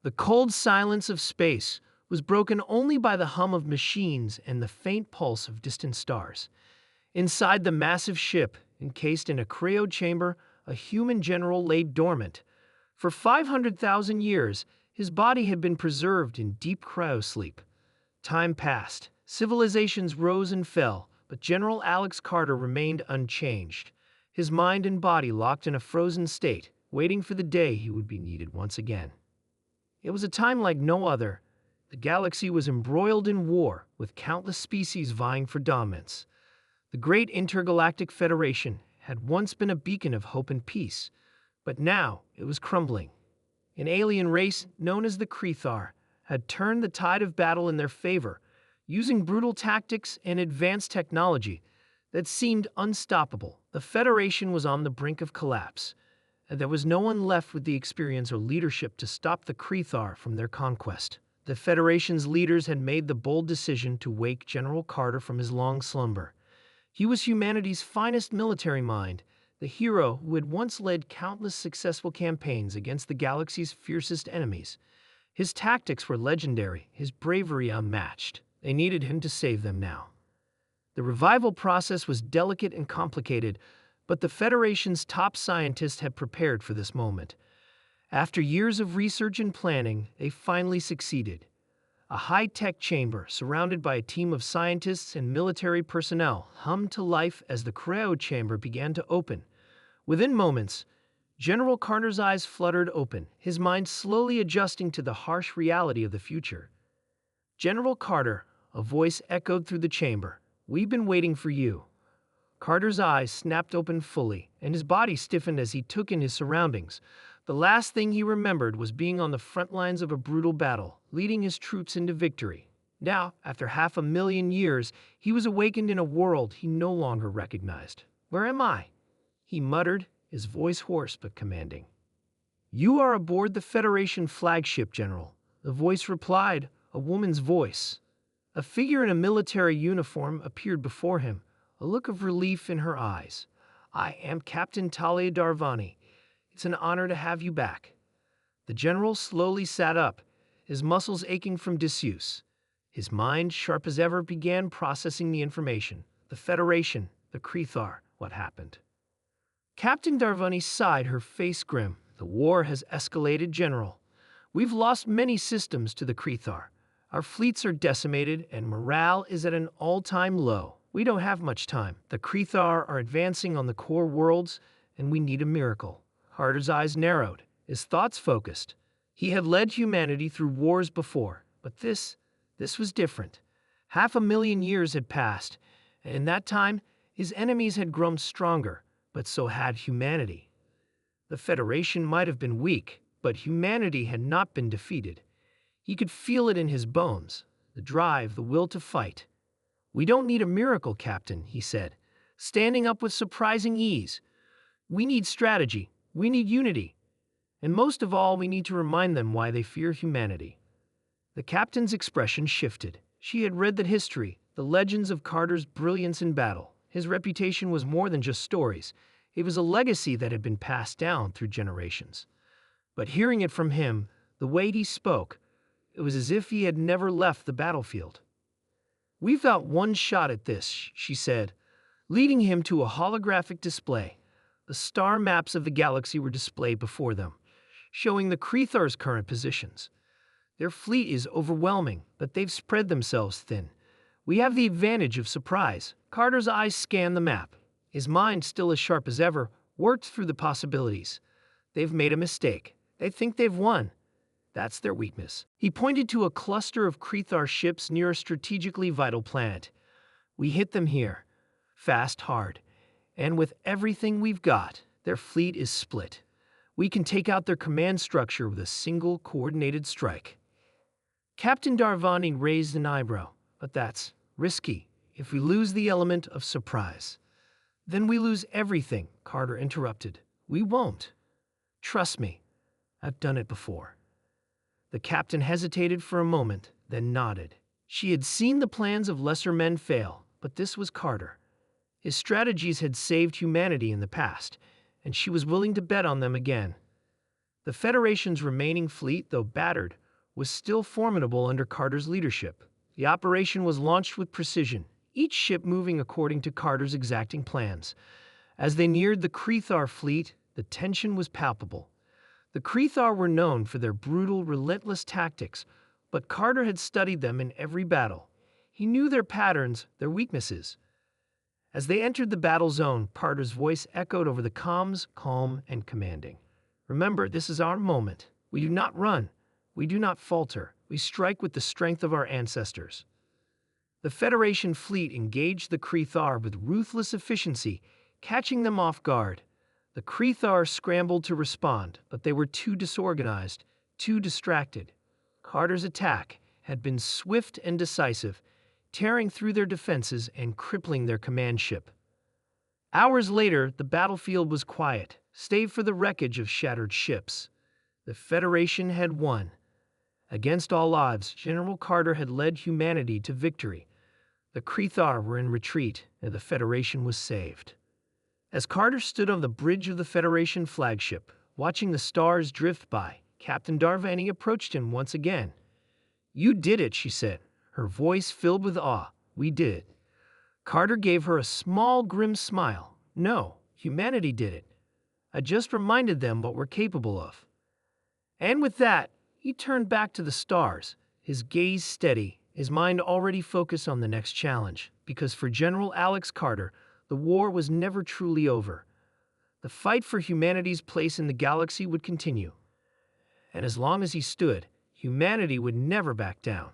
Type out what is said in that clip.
The cold silence of space was broken only by the hum of machines and the faint pulse of distant stars. Inside the massive ship, encased in a cryo chamber, a human general lay dormant. For 500,000 years, his body had been preserved in deep cryosleep. Time passed. Civilizations rose and fell, but General Alex Carter remained unchanged, his mind and body locked in a frozen state, waiting for the day he would be needed once again. It was a time like no other. The galaxy was embroiled in war, with countless species vying for dominance. The great intergalactic federation had once been a beacon of hope and peace, but now it was crumbling. An alien race known as the Crethar had turned the tide of battle in their favor, using brutal tactics and advanced technology that seemed unstoppable. The Federation was on the brink of collapse, and there was no one left with the experience or leadership to stop the Crethar from their conquest. The Federation's leaders had made the bold decision to wake General Carter from his long slumber. He was humanity's finest military mind, the hero who had once led countless successful campaigns against the galaxy's fiercest enemies. His tactics were legendary, his bravery unmatched. They needed him to save them now. The revival process was delicate and complicated, but the Federation's top scientists had prepared for this moment. After years of research and planning, they finally succeeded. A high-tech chamber, surrounded by a team of scientists and military personnel, hummed to life as the cryo chamber began to open. Within moments, General Carter's eyes fluttered open, his mind slowly adjusting to the harsh reality of the future. "General Carter," a voice echoed through the chamber, "we've been waiting for you." Carter's eyes snapped open fully, and his body stiffened as he took in his surroundings. The last thing he remembered was being on the front lines of a brutal battle, leading his troops into victory. Now, after 500,000 years, he was awakened in a world he no longer recognized. "Where am I?" he muttered, his voice hoarse but commanding. "You are aboard the Federation flagship, General," the voice replied, a woman's voice. A figure in a military uniform appeared before him, a look of relief in her eyes. "I am Captain Talia Darvani. It's an honor to have you back." The general slowly sat up, his muscles aching from disuse. His mind, sharp as ever, began processing the information. The Federation, the Crethar, what happened? Captain Darvani sighed, her face grim. "The war has escalated, General. We've lost many systems to the Crethar. Our fleets are decimated, and morale is at an all-time low. We don't have much time. The Crethar are advancing on the core worlds, and we need a miracle." Carter's eyes narrowed, his thoughts focused. He had led humanity through wars before, but this was different. 500,000 years had passed, and in that time, his enemies had grown stronger, but so had humanity. The Federation might have been weak, but humanity had not been defeated. He could feel it in his bones, the drive, the will to fight. "We don't need a miracle, Captain," he said, standing up with surprising ease. "We need strategy. We need unity. And most of all, we need to remind them why they fear humanity." The captain's expression shifted. She had read the history, the legends of Carter's brilliance in battle. His reputation was more than just stories. It was a legacy that had been passed down through generations. But hearing it from him, the way he spoke, it was as if he had never left the battlefield. "We've got one shot at this," she said, leading him to a holographic display. The star maps of the galaxy were displayed before them, showing the Crethar's current positions. "Their fleet is overwhelming, but they've spread themselves thin. We have the advantage of surprise." Carter's eyes scanned the map. His mind, still as sharp as ever, worked through the possibilities. "They've made a mistake. They think they've won. That's their weakness." He pointed to a cluster of Crethar ships near a strategically vital planet. "We hit them here. Fast, hard. And with everything we've got, their fleet is split. We can take out their command structure with a single coordinated strike." Captain Darvani raised an eyebrow. "But that's risky. If we lose the element of surprise." "Then we lose everything," Carter interrupted. "We won't. Trust me. I've done it before." The captain hesitated for a moment, then nodded. She had seen the plans of lesser men fail, but this was Carter. His strategies had saved humanity in the past, and she was willing to bet on them again. The Federation's remaining fleet, though battered, was still formidable under Carter's leadership. The operation was launched with precision, each ship moving according to Carter's exacting plans. As they neared the Crethar fleet, the tension was palpable. The Crethar were known for their brutal, relentless tactics, but Carter had studied them in every battle. He knew their patterns, their weaknesses. As they entered the battle zone, Carter's voice echoed over the comms, calm and commanding. "Remember, this is our moment. We do not run. We do not falter. We strike with the strength of our ancestors." The Federation fleet engaged the Crethar with ruthless efficiency, catching them off guard. The Crethar scrambled to respond, but they were too disorganized, too distracted. Carter's attack had been swift and decisive, tearing through their defenses and crippling their command ship. Hours later, the battlefield was quiet, save for the wreckage of shattered ships. The Federation had won. Against all odds, General Carter had led humanity to victory. The Crethar were in retreat, and the Federation was saved. As Carter stood on the bridge of the Federation flagship, watching the stars drift by, Captain Darvani approached him once again. "You did it," she said, her voice filled with awe. "We did." Carter gave her a small, grim smile. "No, humanity did it. I just reminded them what we're capable of." And with that, he turned back to the stars, his gaze steady, his mind already focused on the next challenge, because for General Alex Carter, the war was never truly over. The fight for humanity's place in the galaxy would continue. And as long as he stood, humanity would never back down.